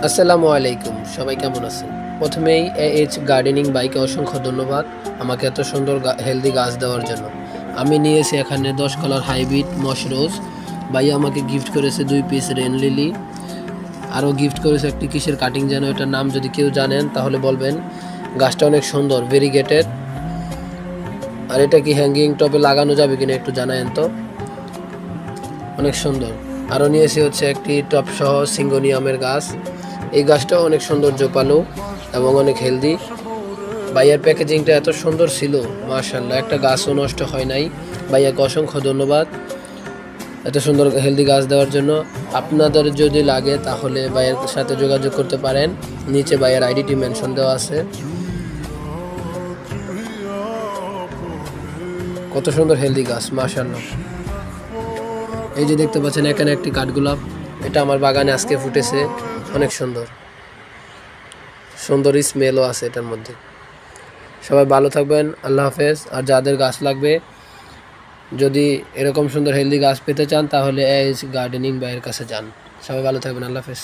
আসসালামু আলাইকুম, সবাই কেমন আছেন? প্রথমেই AH গার্ডেনিং বাইকে অসংখ্য ধন্যবাদ আমাকে এত সুন্দর হেলদি গাছ দেওয়ার জন্য। আমি নিয়েছি এখানে 10 কালার হাইব্রিড মশ রোজ। ভাইয়া আমাকে গিফট করেছে 2 পিস রেন লিলি, আরও গিফট করেছে একটি কিসের কাটিং যেন, এটার নাম যদি কেউ জানেন তাহলে বলবেন। গাছটা অনেক সুন্দর, ভেরিগেটেড। আর এটা কি হ্যাঙ্গিং টবে লাগানো যাবে কিনা একটু জানায়েন তো, অনেক সুন্দর। আরও নিয়েছি হচ্ছে একটি টপ সহ সিঙ্গোনিয়ামের গাছ। এই গাছটাও অনেক সুন্দর, জোপালো এবং অনেক হেলদি। ভাইয়ার প্যাকেজিংটা এত সুন্দর ছিল, মাশাআল্লাহ, একটা গাছও নষ্ট হয় নাই। ভাইয়াকে অসংখ্য ধন্যবাদ এত সুন্দর হেলদি গাছ দেওয়ার জন্য। আপনাদের যদি লাগে তাহলে ভাইয়ের সাথে যোগাযোগ করতে পারেন, নিচে ভাইয়ের আইডিটি মেনশন দেওয়া আছে। কত সুন্দর হেলদি গাছ, মাশাআল্লাহ। এই যে দেখতে পাচ্ছেন এখানে একটি কাঠগোলাপ, এটা আমার বাগানে আজকে ফুটেছে, অনেক সুন্দর সুন্দর স্মেলও আছে এটার মধ্যে। সবাই ভালো থাকবেন, আল্লাহ হাফেজ। আর যাদের গাছ লাগবে, যদি এরকম সুন্দর হেলদি গাছ পেতে চান তাহলে AH গার্ডেনিং ভাইয়ের কাছে যান। সবাই ভালো থাকবেন, আল্লাহ হাফেজ।